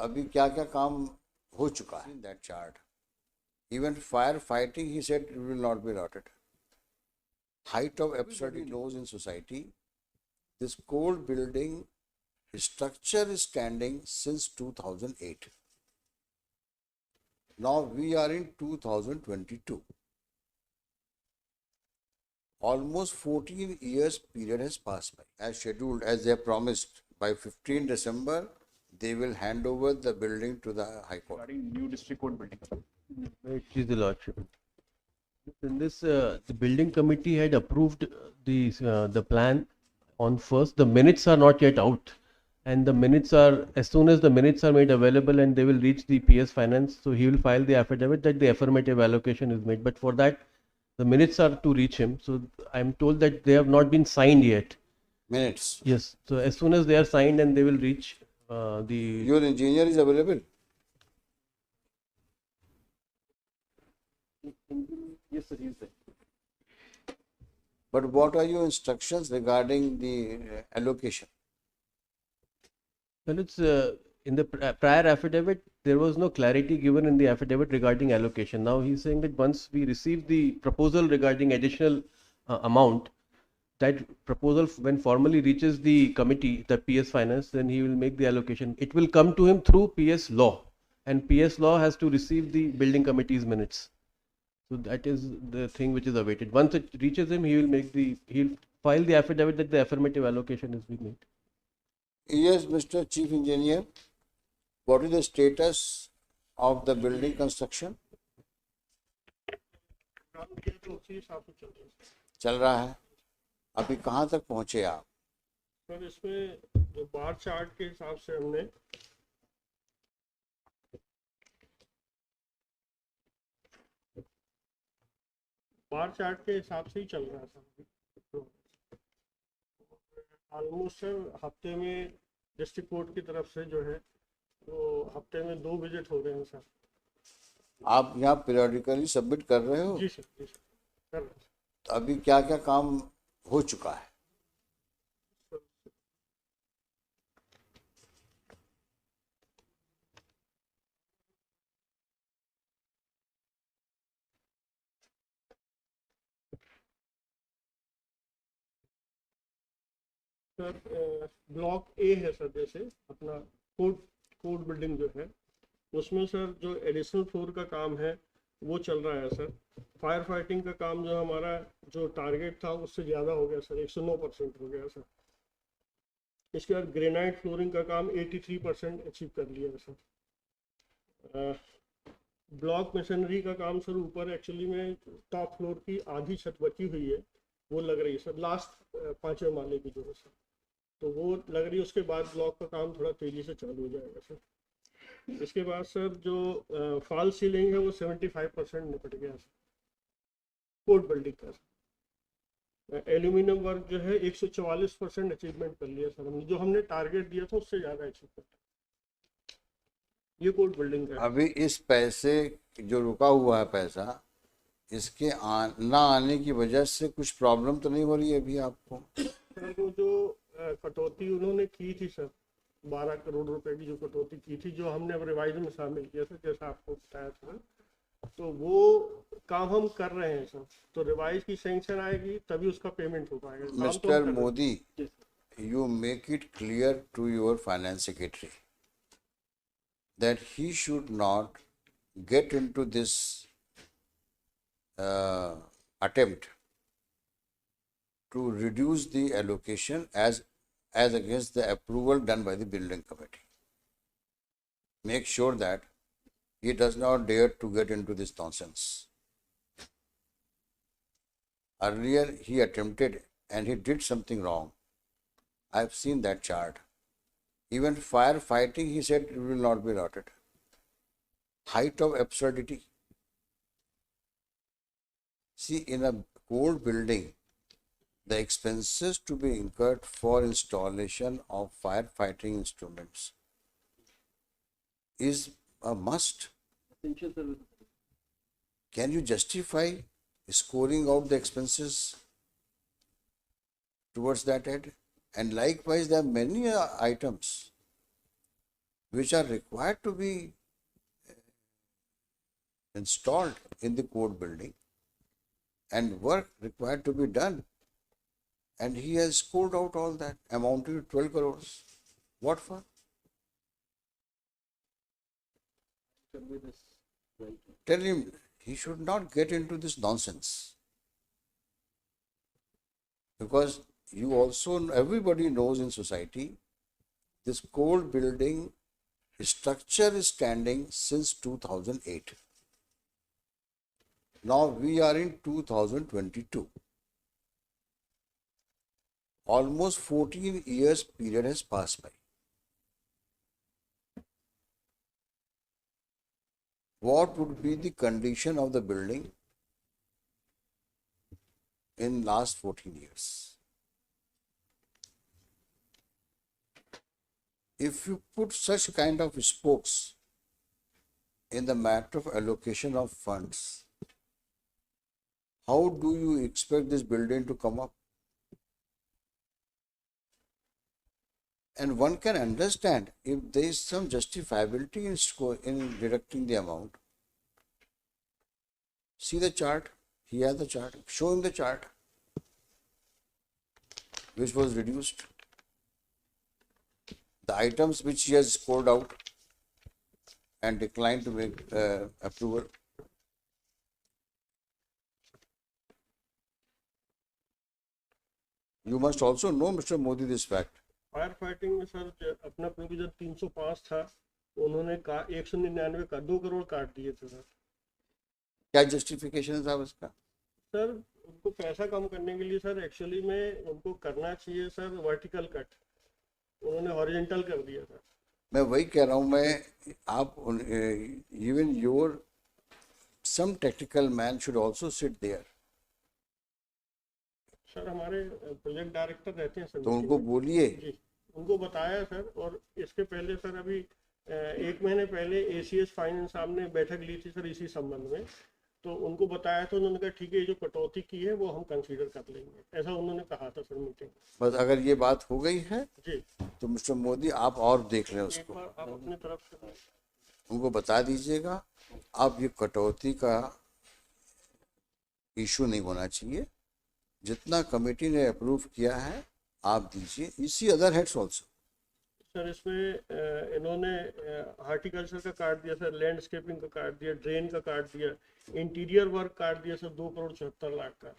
अभी क्या क्या काम हो चुका है? That chart, even fire fighting he said it will not be allotted. Height of absurdity knows in society. This cold building structure is standing since 2008. Now we are in 2022. Almost 14 years period has passed by. As scheduled, as they promised, by 15 December, they will hand over the building to the High Court. Regarding new district court building. It is the Lordship. In this, the building committee had approved the plan on first. The minutes are not yet out, and the minutes are, as soon as the minutes are made available and they will reach the PS Finance, so he will file the affidavit that the affirmative allocation is made. But for that, the minutes are to reach him. So I'm told that they have not been signed yet. Minutes. Yes. So as soon as they are signed and they will reach the. Your engineer is available. Yes, sir. Yes, sir. But what are your instructions regarding the allocation? Well, it's in the prior affidavit, there was no clarity given in the affidavit regarding allocation. Now he's saying that once we receive the proposal regarding additional amount, that proposal, when formally reaches the committee, the PS Finance, then he will make the allocation. It will come to him through PS Law, and PS Law has to receive the building committee's minutes. So that is the thing which is awaited. Once it reaches him, he'll file the affidavit that the affirmative allocation is being made. Yes, Mr. Chief Engineer, what is the status of the building construction? चल रहा है. अभी कहाँ तक पहुँचे आप? Sir इसमें जो बार चार्ट के हिसाब से हमने ही चल रहा है सर. ऑलमोस्ट सर हफ्ते में डिस्ट्रिक्ट कोर्ट की तरफ से जो है तो हफ्ते में 2 विजिट हो रहे हैं सर. आप यहाँ पीरियडिकली सबमिट कर रहे हो? जी सर, जी सर, कर रहे हैं. तो अभी क्या क्या काम हो चुका है? सर ब्लॉक ए है सर, जैसे अपना कोर्ट बिल्डिंग जो है उसमें सर जो एडिशनल फ्लोर का काम है वो चल रहा है सर. फायर फाइटिंग का काम जो हमारा जो टारगेट था उससे ज़्यादा हो गया सर, 109% हो गया सर. इसके बाद ग्रेनाइट फ्लोरिंग का काम 83% अचीव कर लिया है सर. ब्लॉक मशीनरी का काम सर ऊपर एक्चुअली में टॉप फ्लोर की आधी छत बची हुई है, वो लग रही है सर, लास्ट 5वें माले की जो है सर, तो वो लग रही है. उसके बाद ब्लॉक का काम थोड़ा तेज़ी से चालू हो जाएगा सर. इसके बाद सर जो फॉल सीलिंग है वो 75% निपट गया सर कोर्ट बिल्डिंग का. एल्यूमिनियम वर्क जो है 144% अचीवमेंट कर लिया सर हमने, जो हमने टारगेट दिया था उससे ज़्यादा अचीव कर. ये कोर्ट बिल्डिंग का. अभी इस पैसे जो रुका हुआ है पैसा, इसके ना आने की वजह से कुछ प्रॉब्लम तो नहीं हो रही है अभी आपको? सर वो जो कटौती उन्होंने की थी सर, 12 करोड़ रुपए की जो कटौती की थी, जो हमने अब रिवाइज में शामिल किया था जैसा आपको बताया था, तो वो काम हम कर रहे हैं सर. तो रिवाइज की सैंक्शन आएगी तभी उसका पेमेंट हो पाएगा. Mister Modi, you make it clear to your finance secretary that he should not get into this attempt to reduce the allocation as against the approval done by the building committee. Make sure that he does not dare to get into this nonsense. Earlier he attempted and he did something wrong. I've seen that chart. Even firefighting, he said, it will not be allotted. Height of absurdity. See, in a cold building, the expenses to be incurred for installation of firefighting instruments is a must. Can you justify scoring out the expenses towards that head? And likewise, there are many items which are required to be installed in the court building and work required to be done. And he has scored out all that, amounting to 12 crores. What for? Tell him he should not get into this nonsense. Because you also, everybody knows in society, this court building structure is standing since 2008. Now we are in 2022. Almost 14 years period has passed by. What would be the condition of the building in last 14 years? If you put such kind of spokes in the matter of allocation of funds, how do you expect this building to come up? And one can understand if there is some justifiability in deducting the amount. See the chart. He has the chart. Show him the chart, which was reduced. The items which he has scored out and declined to make approval. You must also know, Mr. Modi, this fact. Fire fighting में sir अपना provision 305 था, उन्होंने 199 का 2 करोड़ काट दिए थे sir. क्या justification था उसका? सर उनको पैसा कम करने के लिए सर एक्चुअली में उनको करना चाहिए सर वर्टिकल कट, उन्होंने हॉरिजॉन्टल कर दिया सर। मैं वही कह रहा हूँ, मैं आप even your some technical man should also sit there. Sir हमारे प्रोजेक्ट डायरेक्टर रहते हैं सर, तो उनको बोलिए। जी उनको बताया सर। और इसके पहले सर अभी 1 महीने पहले ACS फाइनेंस साहब ने बैठक ली थी सर इसी संबंध में, तो उनको बताया था, उन्होंने कहा ठीक है जो कटौती की है वो हम कंसीडर कर लेंगे, ऐसा उन्होंने कहा था सर मीटिंग। बस अगर ये बात हो गई है जी तो मिस्टर मोदी आप और देख लें एक उसको, बार आप अपनी तरफ से उनको बता दीजिएगा अब ये कटौती का इशू नहीं होना चाहिए। जितना कमेटी ने अप्रूव किया है आप दीजिए। इसी अदर हेड्स ऑल्सो सर इसमें इन्होंने हार्टिकल्चर का काट दिया सर, लैंडस्केपिंग का काट दिया, ड्रेन का काट दिया, इंटीरियर वर्क काट दिया सर 2 करोड़ 74 लाख का,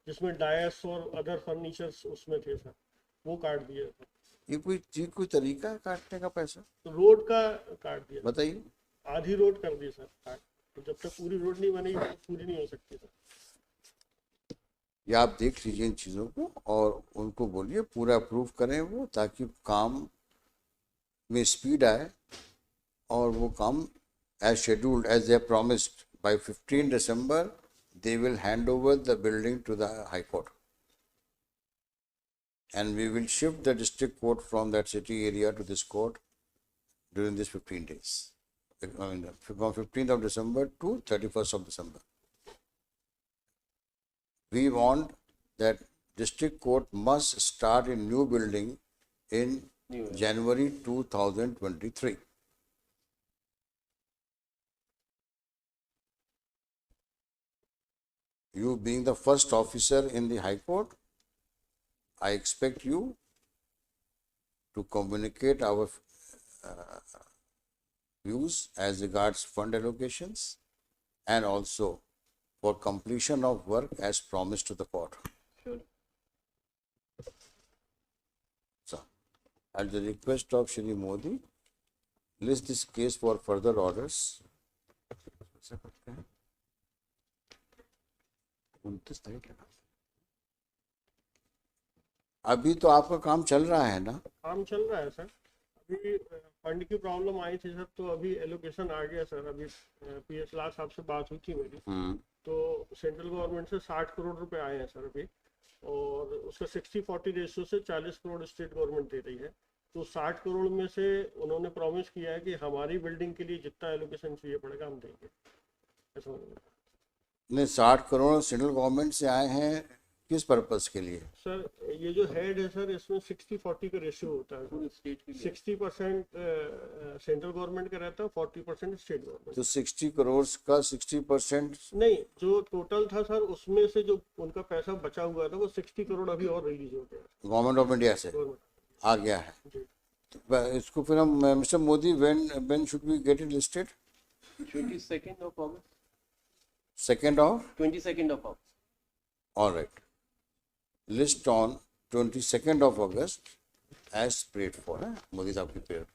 जिसमें डायस और अदर फर्नीचर्स उसमें थे सर, वो काट दिया सर। ये कोई तरीका है काटने का पैसा? तो रोड का काट दिया, बताइए। आधी रोड कर दी सर काट, तो जब तक पूरी रोड नहीं बनेगी तो पूरी नहीं हो सकती सर। या आप देख लीजिए इन चीज़ों को और उनको बोलिए पूरा अप्रूव करें वो, ताकि काम में स्पीड आए और वो काम as scheduled as they promised by 15 December they will hand over the building to the High Court and we will shift the district court from that city area to this court during these 15 days, I mean, from 15th of December to 31st of December. We want that district court must start a new building in January 2023. You being the first officer in the High Court, I expect you to communicate our views as regards fund allocations and also for completion of work as promised to the court. Sure. So, at the request of Shri Modi, list this case for further orders. 29 तारीख है ना? अभी तो आपका काम चल रहा है ना? काम चल रहा है सर। अभी फंड की प्रॉब्लम आई थी सर, तो अभी एलोकेशन आ गया सर। अभी PS लाल साहब से बात हुई थी मेरी, तो सेंट्रल गवर्नमेंट से 60 करोड़ रुपए आए हैं सर अभी, और उसका 60-40 रेशियो से 40 करोड़ स्टेट गवर्नमेंट दे रही है। तो 60 करोड़ में से उन्होंने प्रॉमिस किया है कि हमारी बिल्डिंग के लिए जितना एलोकेशन चाहिए पड़ेगा हम देंगे, ऐसा उन्होंने कहा। नहीं, 60 करोड़ सेंट्रल गवर्नमेंट से आए हैं किस पर्पस के लिए? सर ये जो हेड है सर, इसमें 60-40 का रेशियो होता है। पूरे स्टेट के लिए 60% सेंट्रल गवर्नमेंट का रहता है, 40% स्टेट गवर्नमेंट। तो 60 करोड़ का 60% नहीं, जो टोटल था सर, उसमें से जो उनका पैसा बचा हुआ था वो 60 करोड़ अभी और रिलीज हो गया गवर्नमेंट ऑफ इंडिया से गवर्नमेंट आ गया है। जी। तो इसको फिर हम mister Modi when should we get it listed? 22nd of August. 2nd of 22nd of August. all right. List on 22nd of August as prayed for. Modi साहब की prayer.